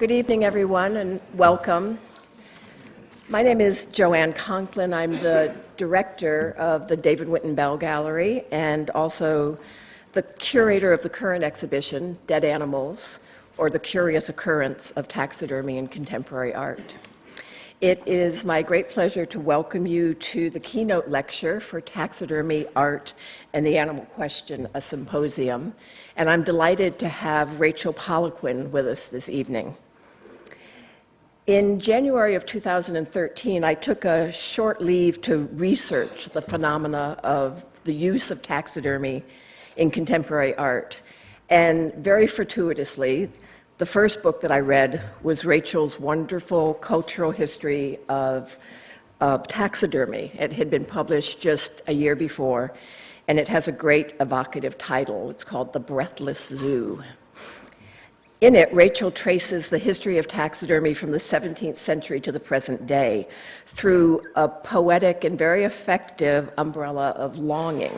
Good evening, everyone, and welcome. My name is Joanne Conklin. I'm the director of the David Winton Bell Gallery and also the curator of the current exhibition, Dead Animals, or the Curious Occurrence of Taxidermy in Contemporary Art. It is my great pleasure to welcome you to the keynote lecture for Taxidermy, Art, and the Animal Question, a symposium, and I'm delighted to have Rachel Poliquin with us this evening. In January of 2013, I took a short leave to research the phenomena of the use of taxidermy in contemporary art, and very fortuitously, the first book that I read was Rachel's wonderful cultural history of taxidermy. It had been published just a year before, and it has a great evocative title. It's called The Breathless Zoo. In it, Rachel traces the history of taxidermy from the 17th century to the present day through a poetic and very effective umbrella of longing,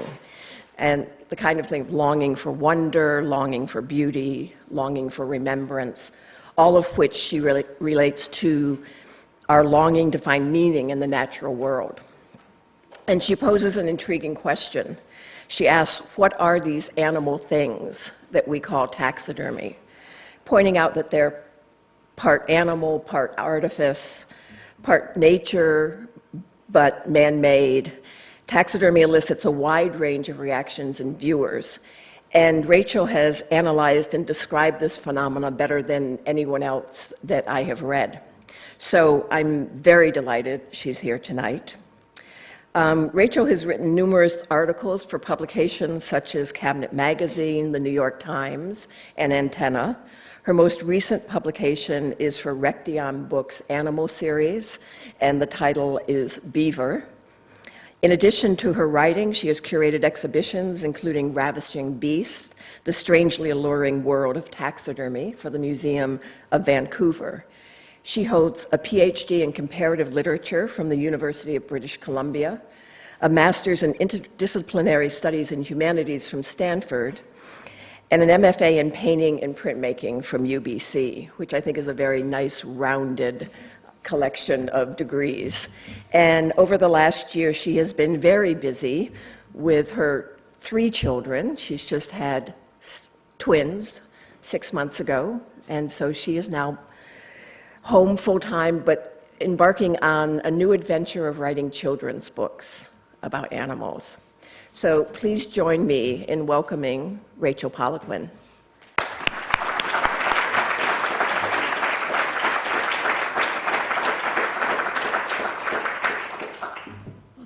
and the kind of thing, longing for wonder, longing for beauty, longing for remembrance, all of which she really relates to our longing to find meaning in the natural world. And she poses an intriguing question. She asks, what are these animal things that we call taxidermy? Pointing out that they're part animal, part artifice, part nature, but man-made. Taxidermy elicits a wide range of reactions in viewers, and Rachel has analyzed and described this phenomena better than anyone else that I have read. So I'm very delighted she's here tonight. Rachel has written numerous articles for publications such as Cabinet Magazine, The New York Times, and Antenna. Her most recent publication is for Rectiam Books' Animal Series, and the title is Beaver. In addition to her writing, she has curated exhibitions, including Ravishing Beasts, The Strangely Alluring World of Taxidermy for the Museum of Vancouver. She holds a PhD in Comparative Literature from the University of British Columbia, a Master's in Interdisciplinary Studies in Humanities from Stanford, and an MFA in Painting and Printmaking from UBC, which I think is a very nice, rounded collection of degrees. And over the last year, she has been very busy with her 3 children. She's just had twins 6 months ago, and so she is now home full-time, but embarking on a new adventure of writing children's books about animals. So please join me in welcoming Rachel Poliquin.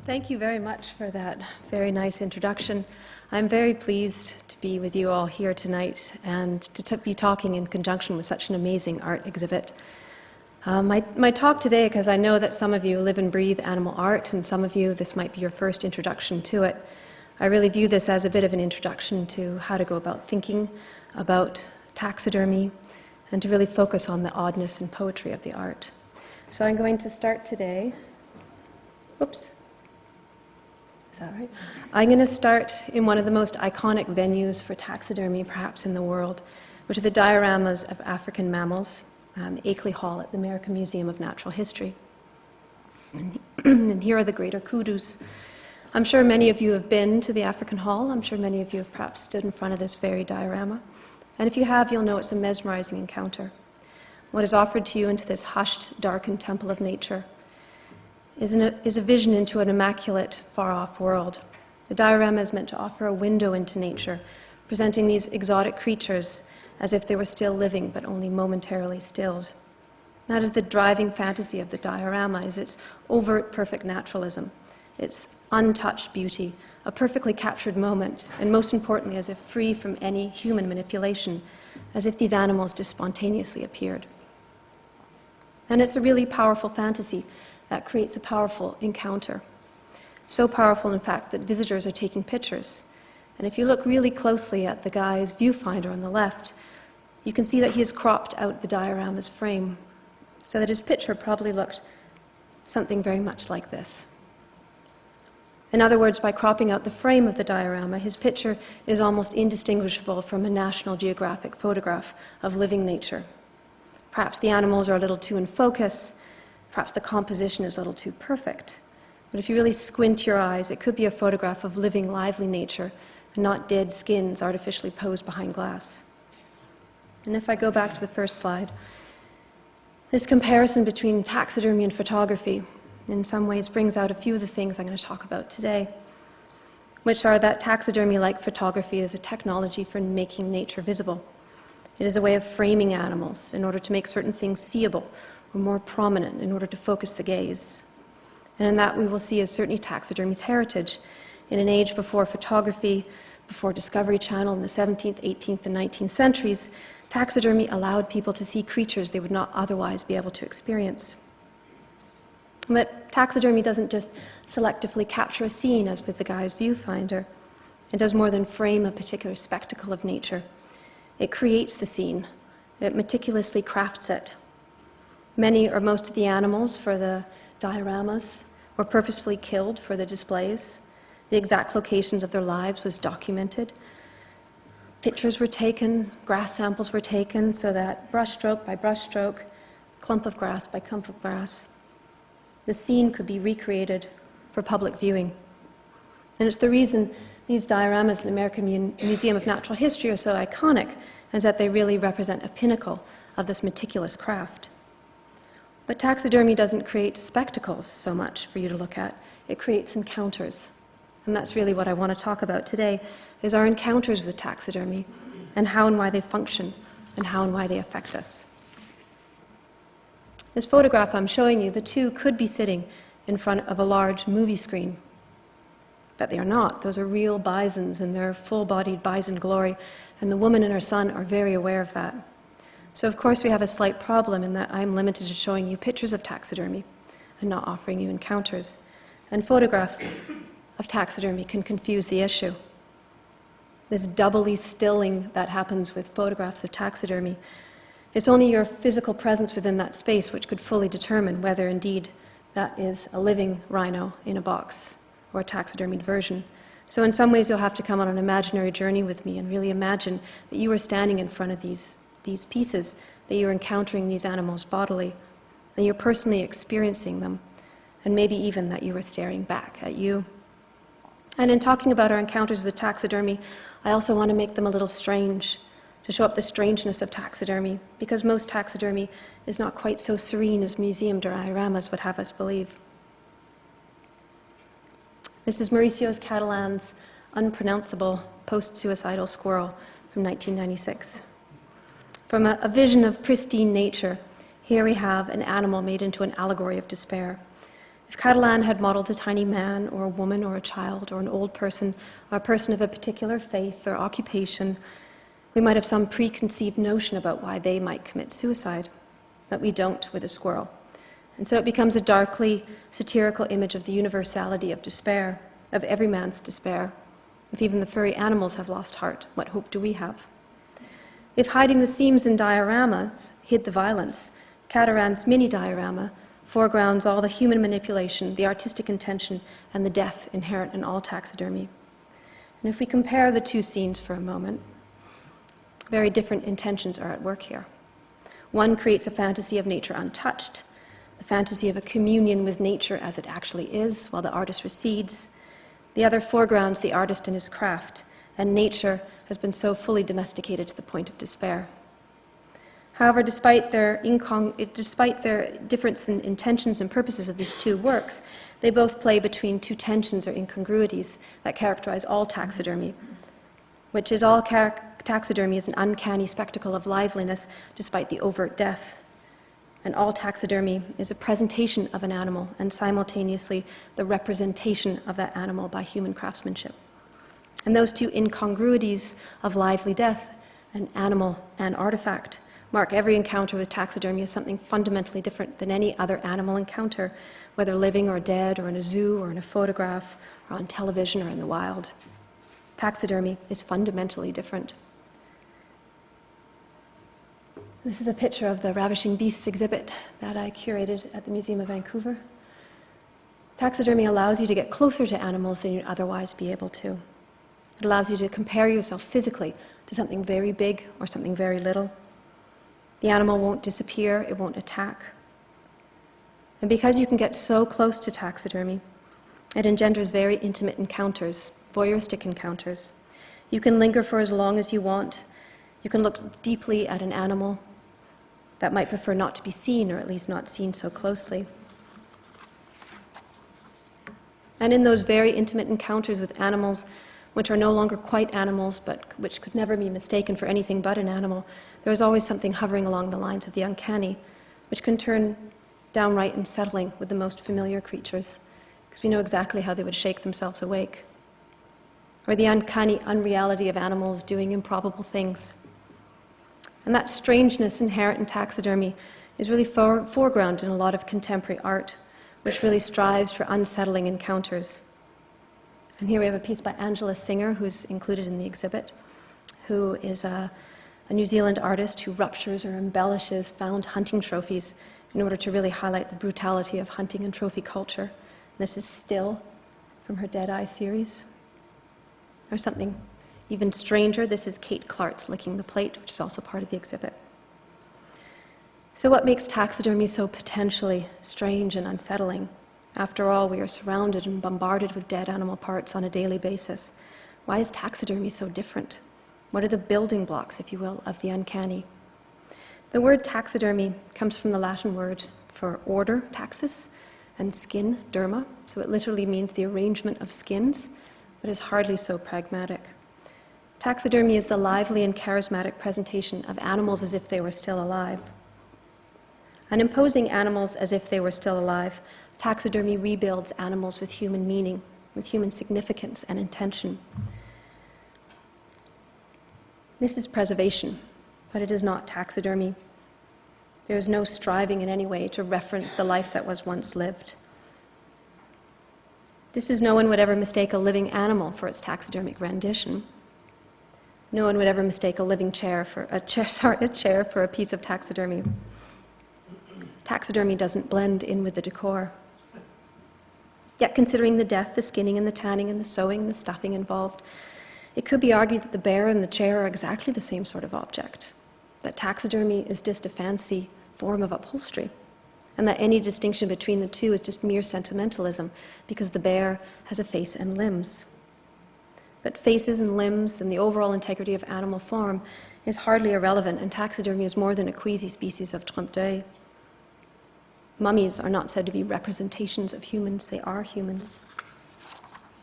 Thank you very much for that very nice introduction. I'm very pleased to be with you all here tonight and to be talking in conjunction with such an amazing art exhibit. My talk today, because I know that some of you live and breathe animal art, and some of you, this might be your first introduction to it. I really view this as a bit of an introduction to how to go about thinking about taxidermy and to really focus on the oddness and poetry of the art. So I'm going to start today. Oops. Is that right? I'm going to start in one of the most iconic venues for taxidermy, perhaps in the world, which are the dioramas of African mammals, the Akeley Hall at the American Museum of Natural History. And here are the greater kudus. I'm sure many of you have been to the African Hall. I'm sure many of you have perhaps stood in front of this very diorama. And if you have, you'll know it's a mesmerizing encounter. What is offered to you into this hushed, darkened temple of nature is a vision into an immaculate, far-off world. The diorama is meant to offer a window into nature, presenting these exotic creatures as if they were still living, but only momentarily stilled. That is the driving fantasy of the diorama, is its overt, perfect naturalism, its untouched beauty, a perfectly captured moment, and most importantly, as if free from any human manipulation, as if these animals just spontaneously appeared. And it's a really powerful fantasy that creates a powerful encounter. So powerful, in fact, that visitors are taking pictures. And if you look really closely at the guy's viewfinder on the left, you can see that he has cropped out the diorama's frame, so that his picture probably looked something very much like this. In other words, by cropping out the frame of the diorama, his picture is almost indistinguishable from a National Geographic photograph of living nature. Perhaps the animals are a little too in focus. Perhaps the composition is a little too perfect. But if you really squint your eyes, it could be a photograph of living, lively nature, and not dead skins artificially posed behind glass. And if I go back to the first slide, this comparison between taxidermy and photography in some ways brings out a few of the things I'm going to talk about today, which are that taxidermy, like photography, is a technology for making nature visible. It is a way of framing animals in order to make certain things seeable or more prominent in order to focus the gaze. And in that we will see as certainly taxidermy's heritage. In an age before photography, before Discovery Channel in the 17th, 18th, and 19th centuries, taxidermy allowed people to see creatures they would not otherwise be able to experience. But taxidermy doesn't just selectively capture a scene, as with the guy's viewfinder. It does more than frame a particular spectacle of nature. It creates the scene. It meticulously crafts it. Many or most of the animals for the dioramas were purposefully killed for the displays. The exact locations of their lives was documented. Pictures were taken, grass samples were taken, so that brushstroke by brushstroke, clump of grass by clump of grass, the scene could be recreated for public viewing. And it's the reason these dioramas in the American Museum of Natural History are so iconic, is that they really represent a pinnacle of this meticulous craft. But taxidermy doesn't create spectacles so much for you to look at. It creates encounters. And that's really what I want to talk about today, is our encounters with taxidermy and how and why they function and how and why they affect us. This photograph I'm showing you, the two could be sitting in front of a large movie screen. But they are not. Those are real bisons in their full-bodied bison glory, and the woman and her son are very aware of that. So of course we have a slight problem in that I'm limited to showing you pictures of taxidermy and not offering you encounters. And photographs of taxidermy can confuse the issue. This doubly stilling that happens with photographs of taxidermy, it's only your physical presence within that space which could fully determine whether indeed that is a living rhino in a box or a taxidermied version. So in some ways you'll have to come on an imaginary journey with me and really imagine that you are standing in front of these pieces, that you're encountering these animals bodily, and you're personally experiencing them, and maybe even that you are staring back at you. And in talking about our encounters with taxidermy, I also want to make them a little strange, to show up the strangeness of taxidermy, because most taxidermy is not quite so serene as museum dioramas would have us believe. This is Mauricio Catalan's unpronounceable post-suicidal squirrel from 1996. From a vision of pristine nature, here we have an animal made into an allegory of despair. If Catalan had modeled a tiny man or a woman or a child or an old person or a person of a particular faith or occupation, we might have some preconceived notion about why they might commit suicide, but we don't with a squirrel. And so it becomes a darkly satirical image of the universality of despair, of every man's despair. If even the furry animals have lost heart, what hope do we have? If hiding the seams in dioramas hid the violence, Catalan's mini diorama foregrounds all the human manipulation, the artistic intention, and the death inherent in all taxidermy. And if we compare the two scenes for a moment, very different intentions are at work here. One creates a fantasy of nature untouched, the fantasy of a communion with nature as it actually is, while the artist recedes. The other foregrounds the artist and his craft, and nature has been so fully domesticated to the point of despair. However, despite their difference in intentions and purposes of these two works, they both play between two tensions or incongruities that characterize all taxidermy, which is all taxidermy is an uncanny spectacle of liveliness despite the overt death. And all taxidermy is a presentation of an animal and simultaneously the representation of that animal by human craftsmanship. And those two incongruities of lively death, an animal and artifact, mark every encounter with taxidermy as something fundamentally different than any other animal encounter, whether living or dead, or in a zoo, or in a photograph, or on television, or in the wild. Taxidermy is fundamentally different. This is a picture of the Ravishing Beasts exhibit that I curated at the Museum of Vancouver. Taxidermy allows you to get closer to animals than you'd otherwise be able to. It allows you to compare yourself physically to something very big or something very little. The animal won't disappear, it won't attack. And because you can get so close to taxidermy, it engenders very intimate encounters, voyeuristic encounters. You can linger for as long as you want. You can look deeply at an animal that might prefer not to be seen, or at least not seen so closely. And in those very intimate encounters with animals, which are no longer quite animals, but which could never be mistaken for anything but an animal, there is always something hovering along the lines of the uncanny, which can turn downright unsettling with the most familiar creatures, because we know exactly how they would shake themselves awake. Or the uncanny unreality of animals doing improbable things. And that strangeness inherent in taxidermy is really foreground in a lot of contemporary art, which really strives for unsettling encounters. And here we have a piece by Angela Singer, who's included in the exhibit, who is a New Zealand artist who ruptures or embellishes found hunting trophies in order to really highlight the brutality of hunting and trophy culture. And this is still from her Dead Eye series. Or something even stranger, this is Kate Clark's Licking the Plate, which is also part of the exhibit. So what makes taxidermy so potentially strange and unsettling? After all, we are surrounded and bombarded with dead animal parts on a daily basis. Why is taxidermy so different? What are the building blocks, if you will, of the uncanny? The word taxidermy comes from the Latin word for order, taxis, and skin, derma, so it literally means the arrangement of skins, but is hardly so pragmatic. Taxidermy is the lively and charismatic presentation of animals as if they were still alive. And imposing animals as if they were still alive, taxidermy rebuilds animals with human meaning, with human significance and intention. This is preservation, but it is not taxidermy. There is no striving in any way to reference the life that was once lived. This is no one would ever mistake a living animal for its taxidermic rendition. No one would ever mistake a living chair for a chair for a piece of taxidermy. Taxidermy doesn't blend in with the decor. Yet considering the death, the skinning and the tanning and the sewing and the stuffing involved, it could be argued that the bear and the chair are exactly the same sort of object, that taxidermy is just a fancy form of upholstery, and that any distinction between the two is just mere sentimentalism because the bear has a face and limbs. But faces and limbs and the overall integrity of animal form is hardly irrelevant, and taxidermy is more than a queasy species of trompe l'oeil. Mummies are not said to be representations of humans, they are humans.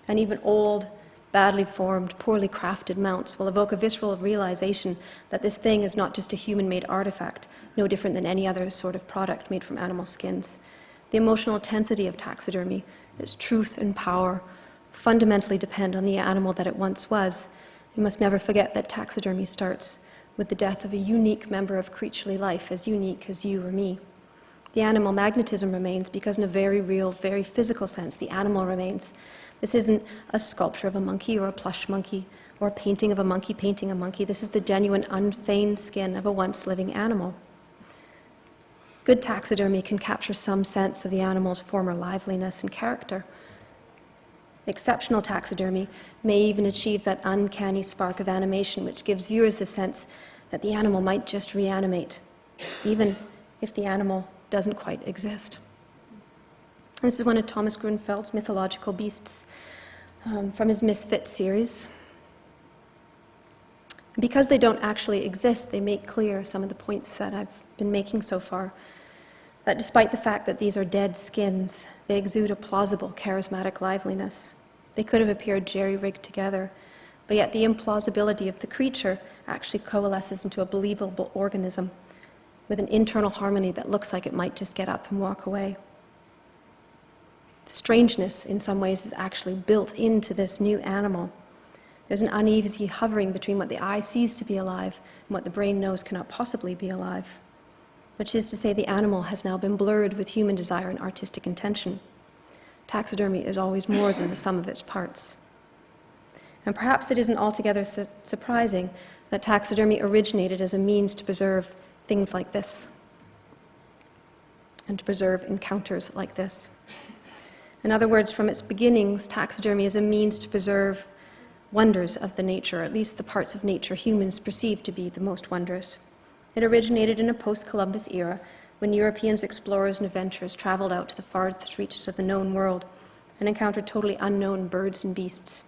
And even old, badly formed, poorly crafted mounts will evoke a visceral realization that this thing is not just a human-made artifact, no different than any other sort of product made from animal skins. The emotional intensity of taxidermy, its truth and power, fundamentally depend on the animal that it once was. We must never forget that taxidermy starts with the death of a unique member of creaturely life, as unique as you or me. The animal magnetism remains because in a very real, very physical sense, the animal remains. This isn't a sculpture of a monkey or a plush monkey or a painting of a monkey painting a monkey. This is the genuine, unfeigned skin of a once living animal. Good taxidermy can capture some sense of the animal's former liveliness and character. Exceptional taxidermy may even achieve that uncanny spark of animation which gives viewers the sense that the animal might just reanimate, even if the animal doesn't quite exist. This is one of Thomas Grunfeld's mythological beasts from his Misfit series. Because they don't actually exist, they make clear some of the points that I've been making so far. That despite the fact that these are dead skins, they exude a plausible, charismatic liveliness. They could have appeared jerry-rigged together, but yet the implausibility of the creature actually coalesces into a believable organism with an internal harmony that looks like it might just get up and walk away. Strangeness, in some ways, is actually built into this new animal. There's an uneasy hovering between what the eye sees to be alive and what the brain knows cannot possibly be alive, which is to say the animal has now been blurred with human desire and artistic intention. Taxidermy is always more than the sum of its parts. And perhaps it isn't altogether surprising that taxidermy originated as a means to preserve things like this and to preserve encounters like this. In other words, from its beginnings, taxidermy is a means to preserve wonders of the nature, or at least the parts of nature humans perceive to be the most wondrous. It originated in a post-Columbus era when Europeans explorers and adventurers traveled out to the farthest reaches of the known world and encountered totally unknown birds and beasts.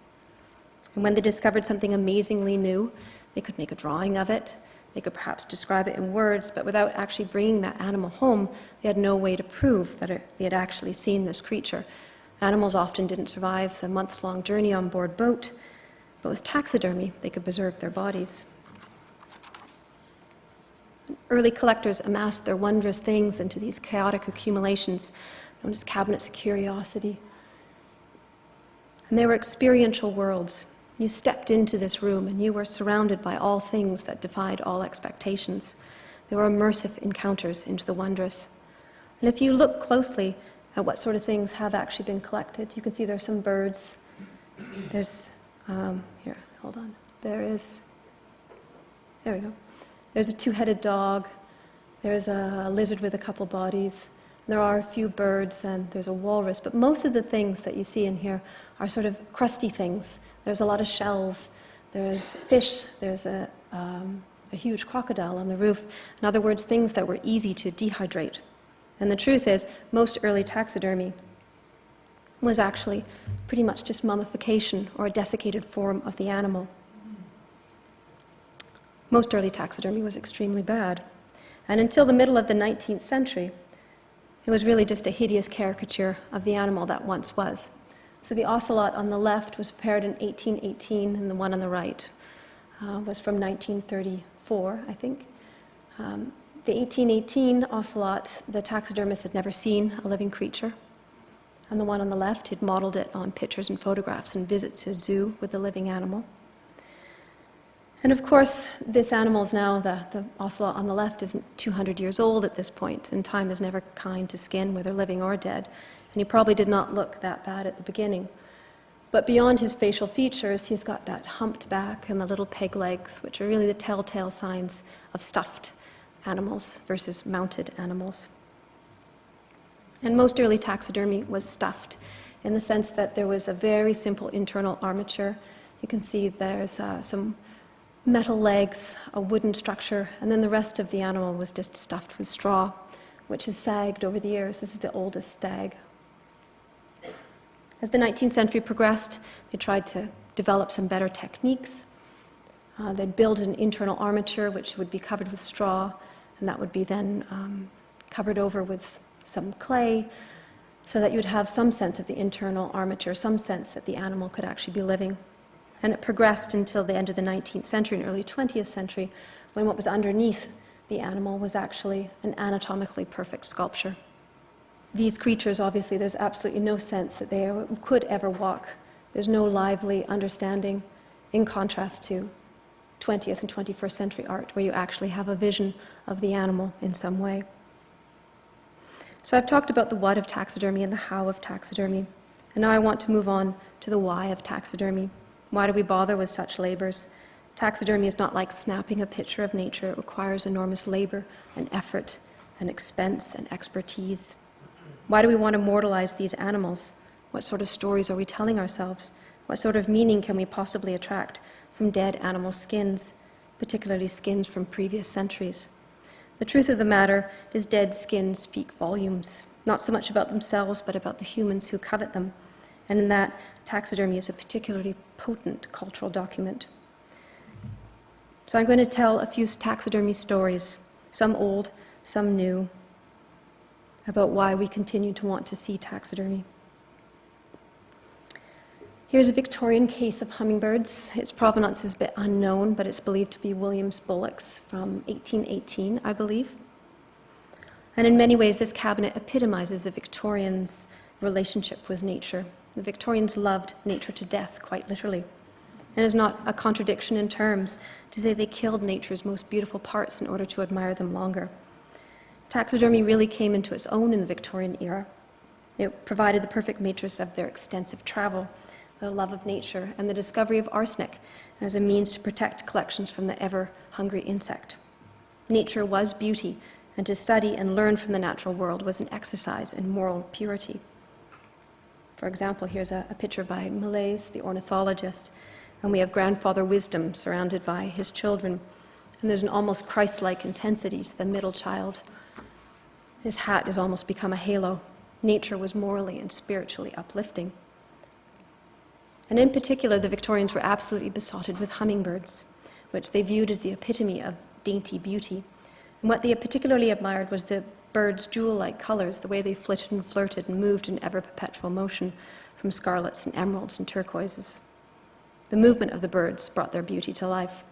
And when they discovered something amazingly new, they could make a drawing of it, they could perhaps describe it in words, but without actually bringing that animal home, they had no way to prove that they had actually seen this creature. Animals often didn't survive the months-long journey on board boat, but with taxidermy, they could preserve their bodies. Early collectors amassed their wondrous things into these chaotic accumulations known as cabinets of curiosity. And they were experiential worlds. You stepped into this room and you were surrounded by all things that defied all expectations. They were immersive encounters into the wondrous. And if you look closely at what sort of things have actually been collected, you can see there's some birds. There's, here, hold on. There we go. There's a two-headed dog. There's a lizard with a couple bodies. There are a few birds, and there's a walrus. But most of the things that you see in here are sort of crusty things. There's a lot of shells. There's fish. There's a huge crocodile on the roof. In other words, things that were easy to dehydrate. And the truth is, most early taxidermy was actually pretty much just mummification or a desiccated form of the animal. Most early taxidermy was extremely bad. And until the middle of the 19th century, it was really just a hideous caricature of the animal that once was. So the ocelot on the left was prepared in 1818, and the one on the right was from 1934, I think. The 1818 ocelot, the taxidermist had never seen a living creature. And the one on the left, he'd modeled it on pictures and photographs and visits to a zoo with the living animal. And of course, this animal is now, the ocelot on the left, isn't 200 years old at this point, and time is never kind to skin, whether living or dead. And he probably did not look that bad at the beginning. But beyond his facial features, he's got that humped back and the little peg legs, which are really the telltale signs of stuffed animals versus mounted animals. And most early taxidermy was stuffed, in the sense that there was a very simple internal armature. You can see there's some metal legs, a wooden structure, and then the rest of the animal was just stuffed with straw, which has sagged over the years. This is the oldest stag. As the 19th century progressed, they tried to develop some better techniques. They'd build an internal armature which would be covered with straw, and that would be then covered over with some clay, so that you'd have some sense of the internal armature, some sense that the animal could actually be living. And it progressed until the end of the 19th century and early 20th century, when what was underneath the animal was actually an anatomically perfect sculpture. These creatures, obviously, there's absolutely no sense that they could ever walk. There's no lively understanding, in contrast to 20th and 21st century art, where you actually have a vision of the animal in some way. So I've talked about the what of taxidermy and the how of taxidermy, and now I want to move on to the why of taxidermy. Why do we bother with such labors? Taxidermy is not like snapping a picture of nature. It requires enormous labor and effort and expense and expertise. Why do we want to immortalize these animals? What sort of stories are we telling ourselves? What sort of meaning can we possibly attract from dead animal skins, particularly skins from previous centuries? The truth of the matter is dead skins speak volumes, not so much about themselves, but about the humans who covet them. And in that, taxidermy is a particularly potent cultural document. So I'm going to tell a few taxidermy stories, some old, some new, about why we continue to want to see taxidermy. Here's a Victorian case of hummingbirds. Its provenance is a bit unknown, but it's believed to be Williams Bullock's from 1818, I believe. And in many ways, this cabinet epitomizes the Victorians' relationship with nature. The Victorians loved nature to death, quite literally. And it's not a contradiction in terms to say they killed nature's most beautiful parts in order to admire them longer. Taxidermy really came into its own in the Victorian era. It provided the perfect matrix of their extensive travel, their love of nature, and the discovery of arsenic as a means to protect collections from the ever-hungry insect. Nature was beauty, and to study and learn from the natural world was an exercise in moral purity. For example, here's a picture by Millais, the ornithologist, and we have Grandfather Wisdom surrounded by his children. And there's an almost Christ-like intensity to the middle child. His hat has almost become a halo. Nature was morally and spiritually uplifting. And in particular, the Victorians were absolutely besotted with hummingbirds, which they viewed as the epitome of dainty beauty. And what they particularly admired was the birds' jewel-like colors, the way they flitted and flirted and moved in ever-perpetual motion from scarlets and emeralds and turquoises. The movement of the birds brought their beauty to life.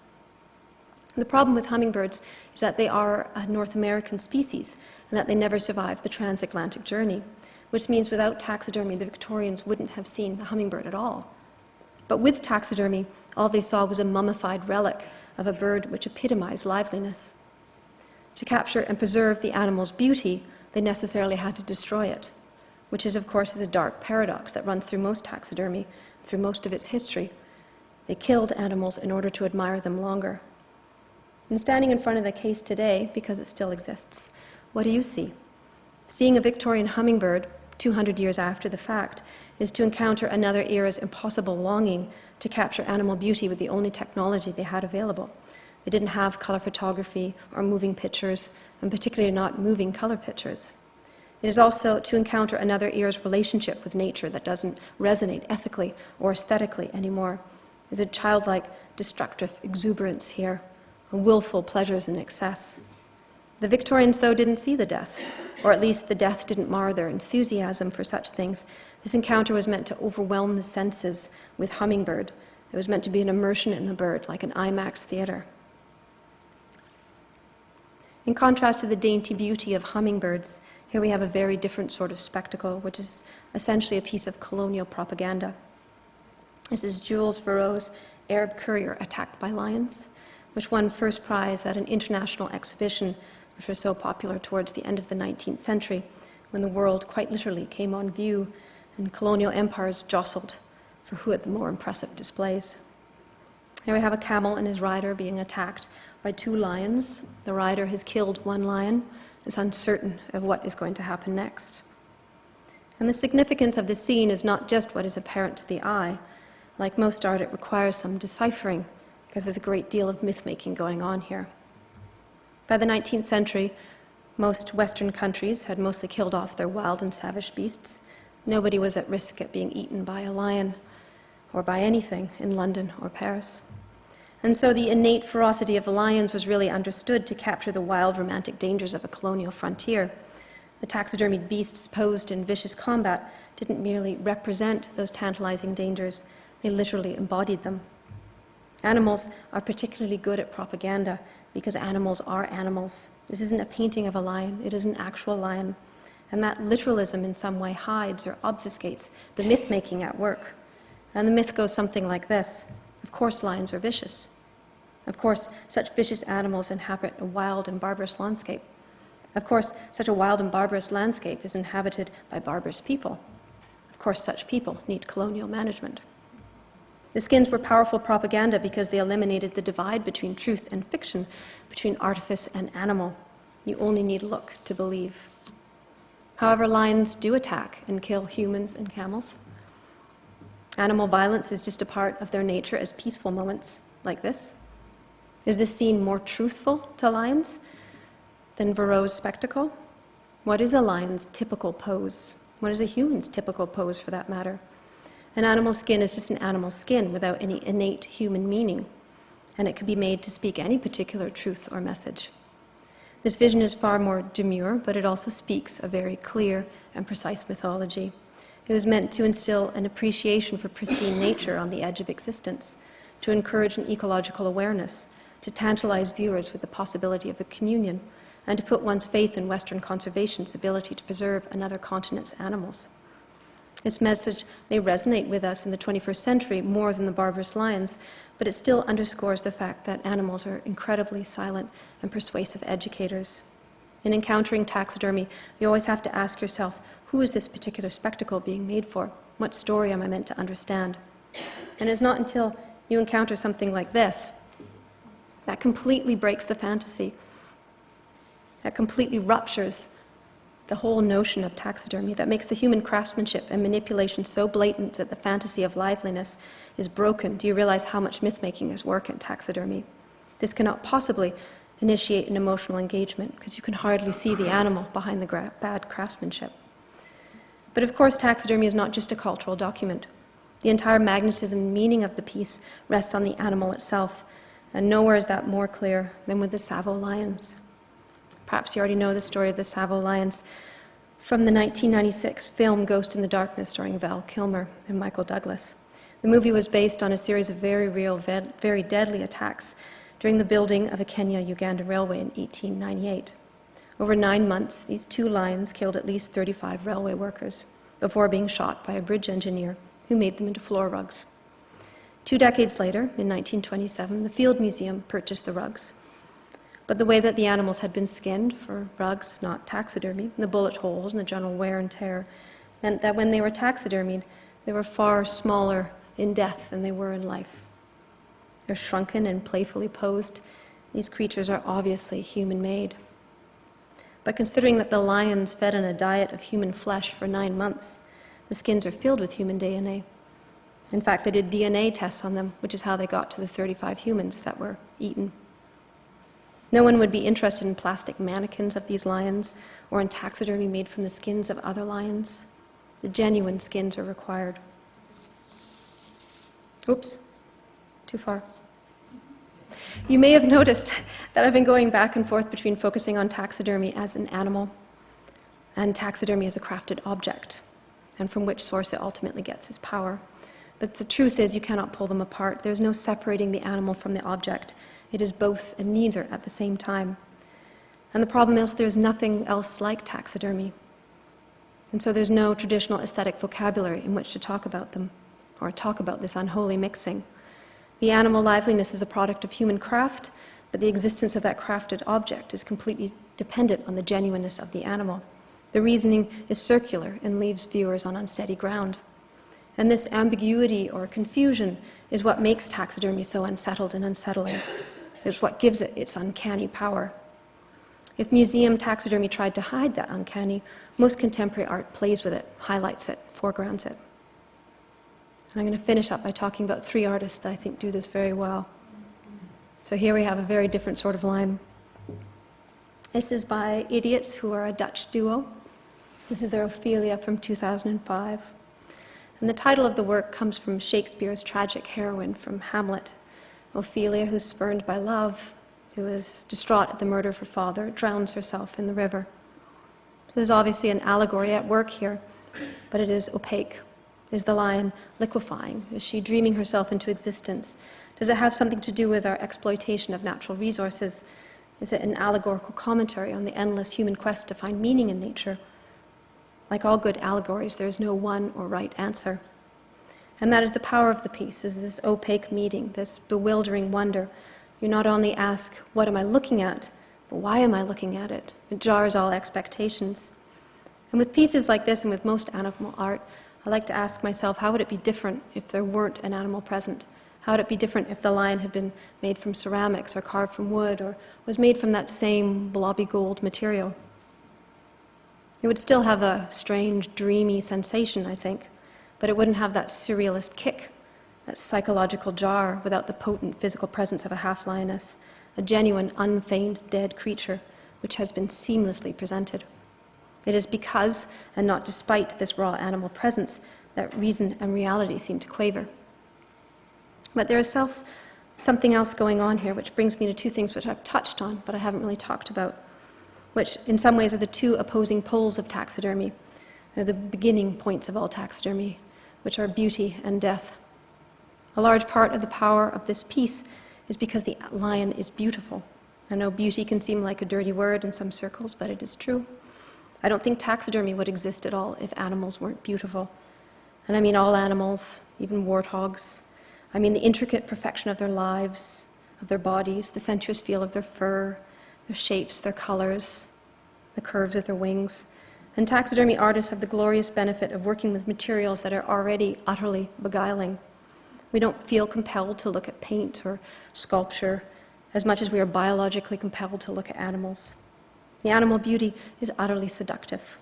The problem with hummingbirds is that they are a North American species and that they never survived the transatlantic journey, which means without taxidermy, the Victorians wouldn't have seen the hummingbird at all. But with taxidermy, all they saw was a mummified relic of a bird which epitomized liveliness. To capture and preserve the animal's beauty, they necessarily had to destroy it, which is, of course, a dark paradox that runs through most taxidermy, through most of its history. They killed animals in order to admire them longer. And standing in front of the case today, because it still exists, what do you see? Seeing a Victorian hummingbird 200 years after the fact is to encounter another era's impossible longing to capture animal beauty with the only technology they had available. They didn't have color photography or moving pictures, and particularly not moving color pictures. It is also to encounter another era's relationship with nature that doesn't resonate ethically or aesthetically anymore. There's a childlike, destructive exuberance here, a willful pleasures in excess. The Victorians, though, didn't see the death, or at least the death didn't mar their enthusiasm for such things. This encounter was meant to overwhelm the senses with hummingbird. It was meant to be an immersion in the bird, like an IMAX theater. In contrast to the dainty beauty of hummingbirds, here we have a very different sort of spectacle, which is essentially a piece of colonial propaganda. This is Jules Verreaux's Arab courier attacked by lions, which won first prize at an international exhibition, which was so popular towards the end of the 19th century, when the world quite literally came on view and colonial empires jostled for who had the more impressive displays. Here we have a camel and his rider being attacked by two lions. The rider has killed one lion and is uncertain of what is going to happen next. And the significance of the scene is not just what is apparent to the eye. Like most art, it requires some deciphering because there's a great deal of myth-making going on here. By the 19th century, most Western countries had mostly killed off their wild and savage beasts. Nobody was at risk of being eaten by a lion or by anything in London or Paris. And so the innate ferocity of the lions was really understood to capture the wild, romantic dangers of a colonial frontier. The taxidermied beasts posed in vicious combat didn't merely represent those tantalizing dangers, they literally embodied them. Animals are particularly good at propaganda because animals are animals. This isn't a painting of a lion, it is an actual lion. And that literalism in some way hides or obfuscates the myth-making at work. And the myth goes something like this. Of course lions are vicious. Of course, such vicious animals inhabit a wild and barbarous landscape. Of course, such a wild and barbarous landscape is inhabited by barbarous people. Of course, such people need colonial management. The skins were powerful propaganda because they eliminated the divide between truth and fiction, between artifice and animal. You only need look to believe. However, lions do attack and kill humans and camels. Animal violence is just a part of their nature as peaceful moments like this. Is this scene more truthful to lions than Verreaux's spectacle? What is a lion's typical pose? What is a human's typical pose, for that matter? An animal skin is just an animal skin without any innate human meaning, and it can be made to speak any particular truth or message. This vision is far more demure, but it also speaks a very clear and precise mythology. It was meant to instill an appreciation for pristine nature on the edge of existence, to encourage an ecological awareness, to tantalize viewers with the possibility of a communion, and to put one's faith in Western conservation's ability to preserve another continent's animals. This message may resonate with us in the 21st century more than the barbarous lions, but it still underscores the fact that animals are incredibly silent and persuasive educators. In encountering taxidermy, you always have to ask yourself, who is this particular spectacle being made for? What story am I meant to understand? And it's not until you encounter something like this that completely breaks the fantasy, that completely ruptures the whole notion of taxidermy, that makes the human craftsmanship and manipulation so blatant that the fantasy of liveliness is broken. Do you realize how much myth-making is work in taxidermy? This cannot possibly initiate an emotional engagement because you can hardly see the animal behind the bad craftsmanship. But of course, taxidermy is not just a cultural document. The entire magnetism and meaning of the piece rests on the animal itself, and nowhere is that more clear than with the Tsavo Lions. Perhaps you already know the story of the Tsavo Lions from the 1996 film Ghost in the Darkness, starring Val Kilmer and Michael Douglas. The movie was based on a series of very real, very deadly attacks during the building of a Kenya-Uganda railway in 1898. Over 9 months, these 2 lions killed at least 35 railway workers before being shot by a bridge engineer who made them into floor rugs. 2 decades later, in 1927, the Field Museum purchased the rugs. But the way that the animals had been skinned for rugs, not taxidermy, the bullet holes and the general wear and tear, meant that when they were taxidermied, they were far smaller in death than they were in life. They're shrunken and playfully posed. These creatures are obviously human-made. But considering that the lions fed on a diet of human flesh for 9 months, the skins are filled with human DNA. In fact, they did DNA tests on them, which is how they got to the 35 humans that were eaten. No one would be interested in plastic mannequins of these lions or in taxidermy made from the skins of other lions. The genuine skins are required. Oops, too far. You may have noticed that I've been going back and forth between focusing on taxidermy as an animal and taxidermy as a crafted object, and from which source it ultimately gets its power. But the truth is you cannot pull them apart. There's no separating the animal from the object. It is both and neither at the same time. And the problem is there's nothing else like taxidermy. And so there's no traditional aesthetic vocabulary in which to talk about them, or talk about this unholy mixing. The animal liveliness is a product of human craft, but the existence of that crafted object is completely dependent on the genuineness of the animal. The reasoning is circular and leaves viewers on unsteady ground. And this ambiguity or confusion is what makes taxidermy so unsettled and unsettling. It's what gives it its uncanny power. If museum taxidermy tried to hide that uncanny, most contemporary art plays with it, highlights it, foregrounds it. And I'm going to finish up by talking about 3 artists that I think do this very well. So here we have a very different sort of line. This is by Idiots, who are a Dutch duo. This is their Ophelia from 2005. And the title of the work comes from Shakespeare's tragic heroine from Hamlet, Ophelia, who's spurned by love, who is distraught at the murder of her father, drowns herself in the river. So there's obviously an allegory at work here, but it is opaque. Is the lion liquefying? Is she dreaming herself into existence? Does it have something to do with our exploitation of natural resources? Is it an allegorical commentary on the endless human quest to find meaning in nature? Like all good allegories, there is no one or right answer. And that is the power of the piece, is this opaque meeting, this bewildering wonder. You not only ask, what am I looking at, but why am I looking at it? It jars all expectations. And with pieces like this and with most animal art, I like to ask myself, how would it be different if there weren't an animal present? How would it be different if the lion had been made from ceramics or carved from wood or was made from that same blobby gold material? It would still have a strange, dreamy sensation, I think, but it wouldn't have that surrealist kick, that psychological jar without the potent physical presence of a half-lioness, a genuine, unfeigned, dead creature which has been seamlessly presented. It is because, and not despite, this raw animal presence that reason and reality seem to quaver. But there is something else going on here, which brings me to 2 things which I've touched on, but I haven't really talked about, which in some ways are the 2 opposing poles of taxidermy. They're the beginning points of all taxidermy, which are beauty and death. A large part of the power of this piece is because the lion is beautiful. I know beauty can seem like a dirty word in some circles, but it is true. I don't think taxidermy would exist at all if animals weren't beautiful. And I mean all animals, even warthogs. I mean the intricate perfection of their lives, of their bodies, the sensuous feel of their fur, their shapes, their colors, the curves of their wings. And taxidermy artists have the glorious benefit of working with materials that are already utterly beguiling. We don't feel compelled to look at paint or sculpture as much as we are biologically compelled to look at animals. The animal beauty is utterly seductive,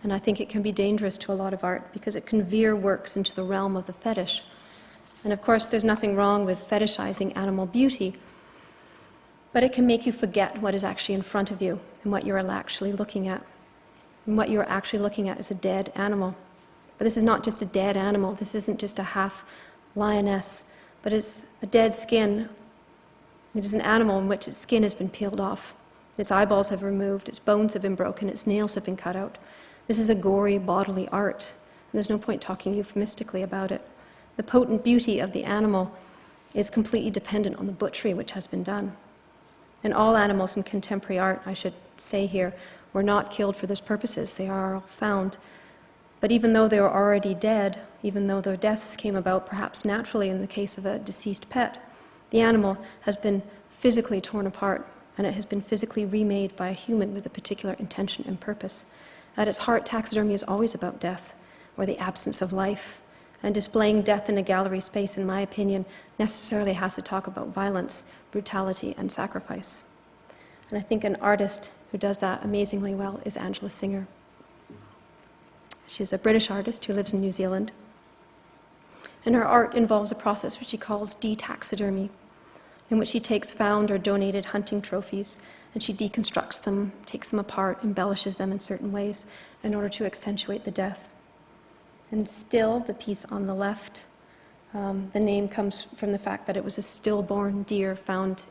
and I think it can be dangerous to a lot of art because it can veer works into the realm of the fetish. And of course, there's nothing wrong with fetishizing animal beauty, but it can make you forget what is actually in front of you and what you're actually looking at. And what you're actually looking at is a dead animal. But this is not just a dead animal. This isn't just a half lioness, but it's a dead skin. It is an animal in which its skin has been peeled off. Its eyeballs have removed, its bones have been broken, its nails have been cut out. This is a gory bodily art. And there's no point talking euphemistically about it. The potent beauty of the animal is completely dependent on the butchery which has been done. And all animals in contemporary art, I should say here, were not killed for these purposes. They are all found. But even though they were already dead, even though their deaths came about perhaps naturally in the case of a deceased pet, the animal has been physically torn apart, and it has been physically remade by a human with a particular intention and purpose. At its heart, taxidermy is always about death, or the absence of life. And displaying death in a gallery space, in my opinion, necessarily has to talk about violence, brutality, and sacrifice. And I think an artist who does that amazingly well is Angela Singer. She's a British artist who lives in New Zealand. And her art involves a process which she calls de-taxidermy, in which she takes found or donated hunting trophies and she deconstructs them, takes them apart, embellishes them in certain ways in order to accentuate the death. And still, the piece on the left, the name comes from the fact that it was a stillborn deer found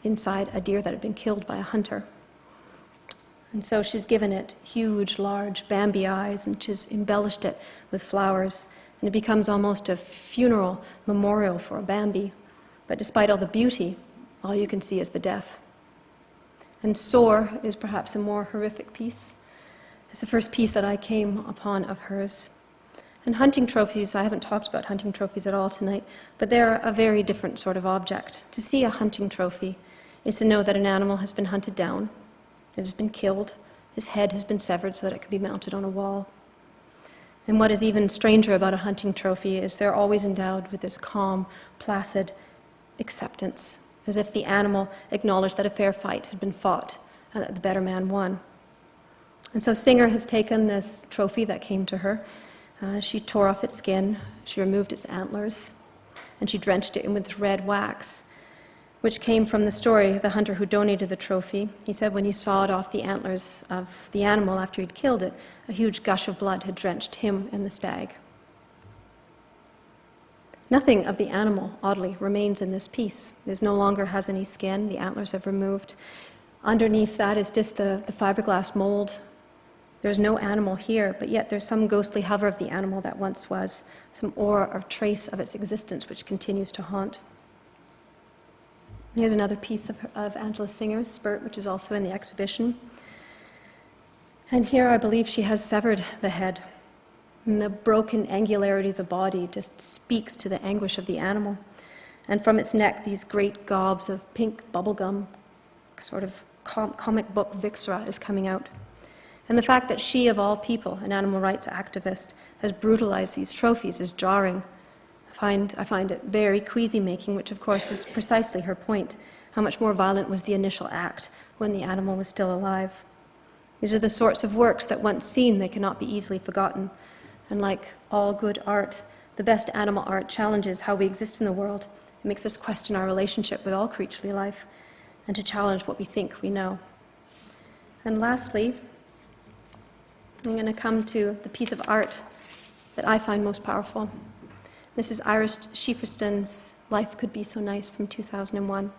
inside a deer that had been killed by a hunter. And so she's given it huge, large Bambi eyes, and she's embellished it with flowers, and it becomes almost a funeral memorial for a Bambi. But despite all the beauty, all you can see is the death. And Sore is perhaps a more horrific piece. It's the first piece that I came upon of hers. And hunting trophies, I haven't talked about hunting trophies at all tonight, but they're a very different sort of object. To see a hunting trophy is to know that an animal has been hunted down, it has been killed, his head has been severed so that it can be mounted on a wall. And what is even stranger about a hunting trophy is they're always endowed with this calm, placid acceptance, as if the animal acknowledged that a fair fight had been fought and that the better man won. And so Singer has taken this trophy that came to her. She tore off its skin, she removed its antlers, and she drenched it in with red wax, which came from the story of the hunter who donated the trophy. He said when he sawed off the antlers of the animal after he'd killed it, a huge gush of blood had drenched him and the stag. Nothing of the animal, oddly, remains in this piece. It no longer has any skin, the antlers have removed. Underneath that is just the fiberglass mold. There's no animal here, but yet there's some ghostly hover of the animal that once was, some aura or trace of its existence which continues to haunt. Here's another piece of Angela Singer's, Spurt, which is also in the exhibition. And here I believe she has severed the head. And the broken angularity of the body just speaks to the anguish of the animal. And from its neck, these great gobs of pink bubblegum, sort of comic book viscera is coming out. And the fact that she, of all people, an animal rights activist, has brutalized these trophies is jarring. I find it very queasy-making, which of course is precisely her point. How much more violent was the initial act when the animal was still alive? These are the sorts of works that once seen, they cannot be easily forgotten. And like all good art, the best animal art challenges how we exist in the world. It makes us question our relationship with all creaturely life and to challenge what we think we know. And lastly, I'm going to come to the piece of art that I find most powerful. This is Iris Schieferston's Life Could Be So Nice from 2001.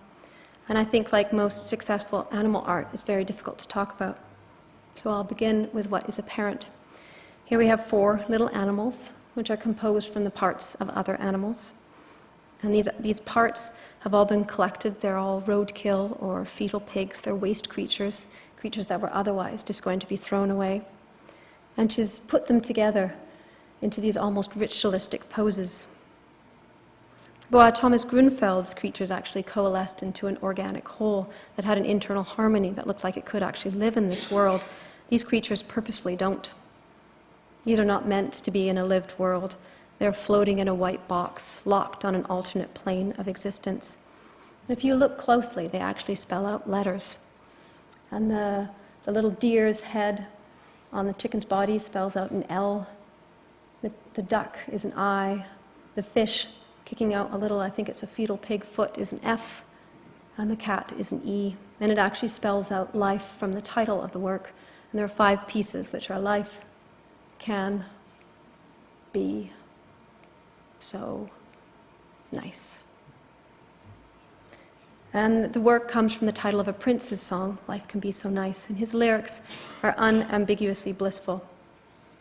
And I think, like most successful animal art, it's very difficult to talk about. So I'll begin with what is apparent. Here we have 4 little animals, which are composed from the parts of other animals. And these parts have all been collected. They're all roadkill or fetal pigs. They're waste creatures, creatures that were otherwise just going to be thrown away. And she's put them together into these almost ritualistic poses. But Thomas Grunfeld's creatures actually coalesced into an organic whole that had an internal harmony that looked like it could actually live in this world. These creatures purposefully don't. These are not meant to be in a lived world. They're floating in a white box, locked on an alternate plane of existence. And if you look closely, they actually spell out letters. And the little deer's head on the chicken's body spells out an L. The duck is an I. The fish kicking out a little, I think it's a fetal pig foot, is an F. and the cat is an E, and it actually spells out life from the title of the work. And there are 5 pieces, which are life can be so nice. And the work comes from the title of a Prince's song, Life Can Be So Nice, and his lyrics are unambiguously blissful.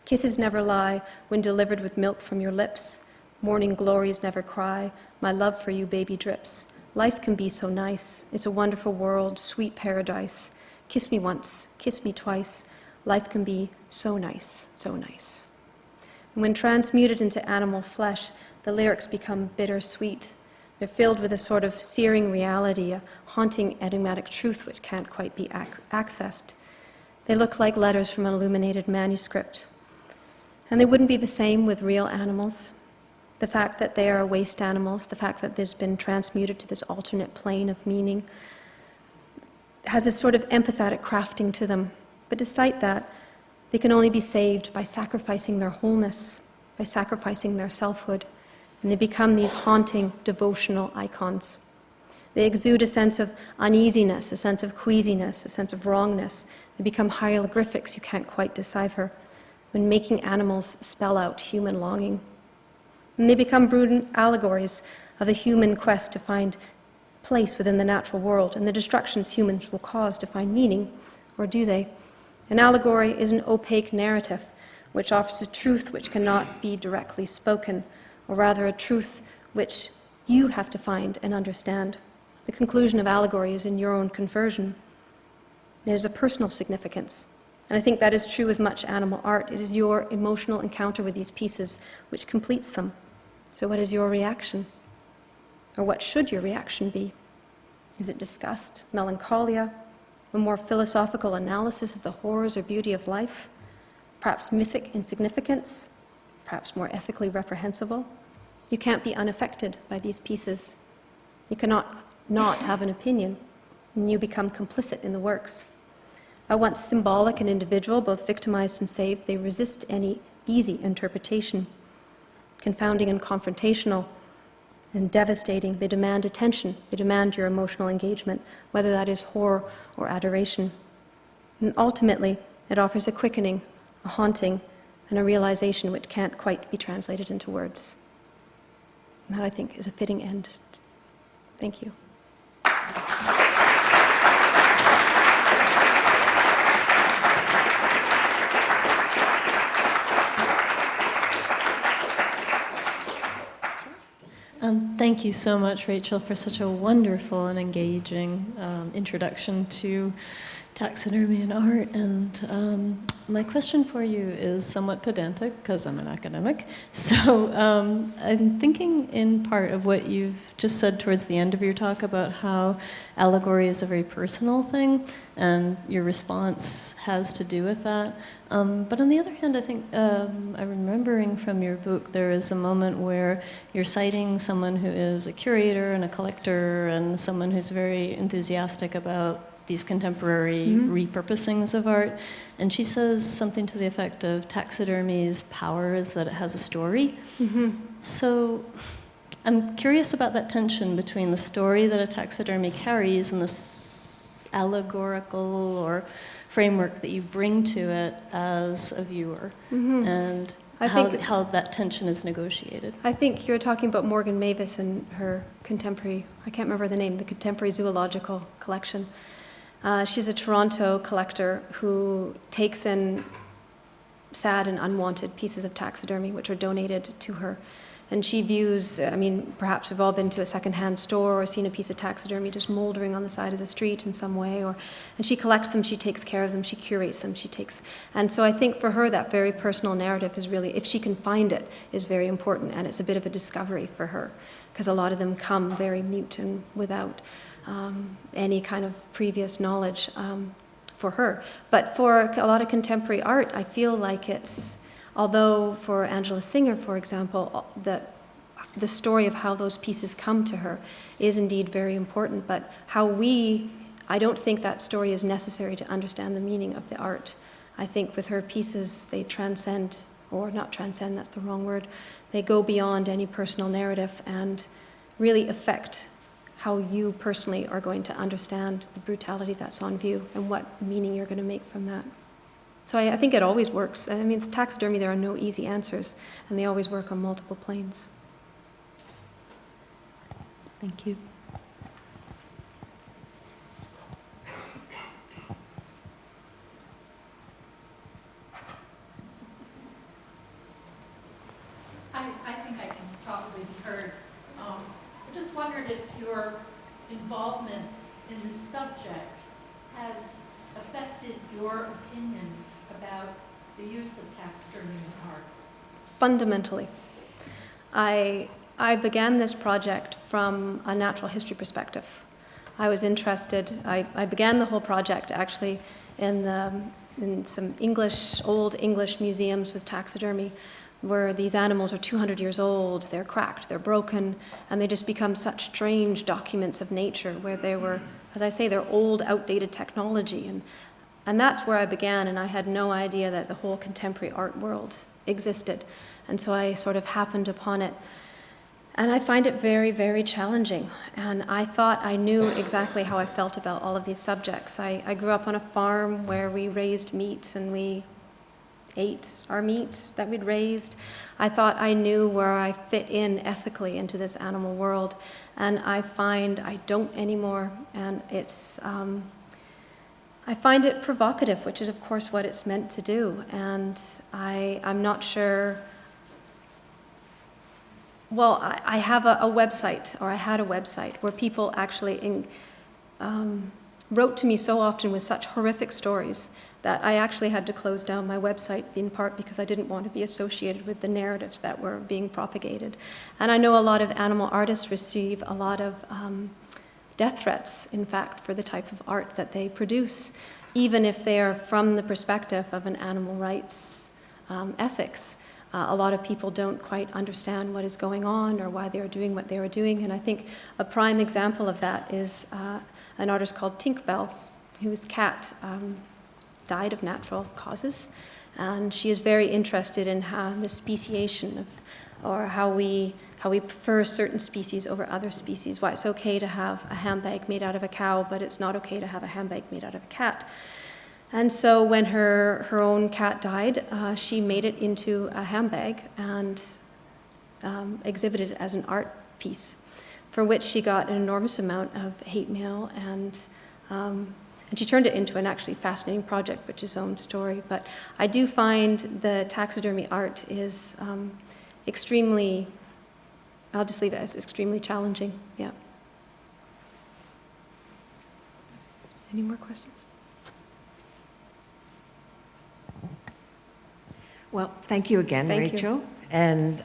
Kisses never lie when delivered with milk from your lips. Morning glories never cry. My love for you, baby, drips. Life can be so nice. It's a wonderful world, sweet paradise. Kiss me once, kiss me twice. Life can be so nice, so nice. And when transmuted into animal flesh, the lyrics become bittersweet. They're filled with a sort of searing reality, a haunting enigmatic truth which can't quite be accessed. They look like letters from an illuminated manuscript. And they wouldn't be the same with real animals. The fact that they are waste animals, the fact that there's been transmuted to this alternate plane of meaning, has this sort of empathetic crafting to them. But despite that, they can only be saved by sacrificing their wholeness, by sacrificing their selfhood, and they become these haunting, devotional icons. They exude a sense of uneasiness, a sense of queasiness, a sense of wrongness. They become hieroglyphics you can't quite decipher when making animals spell out human longing. And they become brooding allegories of a human quest to find place within the natural world and the destructions humans will cause to find meaning, or do they? An allegory is an opaque narrative which offers a truth which cannot be directly spoken, or rather a truth which you have to find and understand. The conclusion of allegory is in your own conversion. There's a personal significance. And I think that is true with much animal art. It is your emotional encounter with these pieces which completes them. So what is your reaction? Or what should your reaction be? Is it disgust, melancholia, a more philosophical analysis of the horrors or beauty of life? Perhaps mythic insignificance? Perhaps more ethically reprehensible? You can't be unaffected by these pieces. You cannot not have an opinion, and you become complicit in the works. At once symbolic and individual, both victimized and saved, they resist any easy interpretation. Confounding and confrontational and devastating, they demand attention, they demand your emotional engagement, whether that is horror or adoration. And ultimately, it offers a quickening, a haunting, and a realization which can't quite be translated into words. And that, I think, is a fitting end. Thank you. Thank you so much, Rachel, for such a wonderful and engaging introduction to taxidermy and art. And my question for you is somewhat pedantic, because I'm an academic. So I'm thinking in part of what you've just said towards the end of your talk about how allegory is a very personal thing, and your response has to do with that. But on the other hand, I think I'm remembering from your book, there is a moment where you're citing someone who is a curator and a collector and someone who's very enthusiastic about these contemporary repurposings of art. And she says something to the effect of taxidermy's power is that it has a story. So I'm curious about that tension between the story that a taxidermy carries and this allegorical or framework that you bring to it as a viewer, and how that tension is negotiated. I think you're talking about Morgan Mavis and her contemporary, I can't remember the name, the contemporary zoological collection. She's a Toronto collector who takes in sad and unwanted pieces of taxidermy which are donated to her. And she views, perhaps we've all been to a secondhand store or seen a piece of taxidermy just moldering on the side of the street in some way, and she collects them, she takes care of them, she curates them, and so I think for her that very personal narrative is really, if she can find it, is very important, and it's a bit of a discovery for her, because a lot of them come very mute and without any kind of previous knowledge for her. But for a lot of contemporary art, I feel like it's, although for Angela Singer, for example, the story of how those pieces come to her is indeed very important, but I don't think that story is necessary to understand the meaning of the art. I think with her pieces, they transcend, or not transcend, that's the wrong word, they go beyond any personal narrative and really affect how you personally are going to understand the brutality that's on view and what meaning you're going to make from that. So I think it always works. I mean, it's taxidermy, there are no easy answers, and they always work on multiple planes. Thank you. I think I can probably be heard. I just wondered if your involvement in this subject has affected your opinions about the use of taxidermy in art. Fundamentally, I began this project from a natural history perspective. I was interested, I began the whole project actually in some old English museums with taxidermy, where these animals are 200 years old, they're cracked, they're broken, and they just become such strange documents of nature where they were, as I say, they're old, outdated technology. And that's where I began, and I had no idea that the whole contemporary art world existed. And so I sort of happened upon it. And I find it very, very challenging. And I thought I knew exactly how I felt about all of these subjects. I grew up on a farm where we raised meat and we ate our meat that we'd raised. I thought I knew where I fit in ethically into this animal world, and I find I don't anymore, and I find it provocative, which is of course what it's meant to do, and I'm not sure. Well, I have a website, or I had a website, where people actually wrote to me so often with such horrific stories that I actually had to close down my website, in part because I didn't want to be associated with the narratives that were being propagated. And I know a lot of animal artists receive a lot of death threats, in fact, for the type of art that they produce, even if they are from the perspective of an animal rights ethics. A lot of people don't quite understand what is going on or why they are doing what they are doing. And I think a prime example of that is an artist called Tinkerbell, whose cat died of natural causes, and she is very interested in how the speciation of, or how we prefer certain species over other species. Why it's okay to have a handbag made out of a cow, but it's not okay to have a handbag made out of a cat. And so when her own cat died, she made it into a handbag and exhibited it as an art piece, for which she got an enormous amount of hate mail, and she turned it into an actually fascinating project, which is its own story. But I do find the taxidermy art is extremely, I'll just leave it as extremely challenging, yeah. Any more questions? Well, thank you again, Thank you. Rachel. And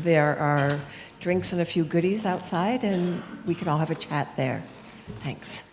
there are drinks and a few goodies outside, and we can all have a chat there. Thanks.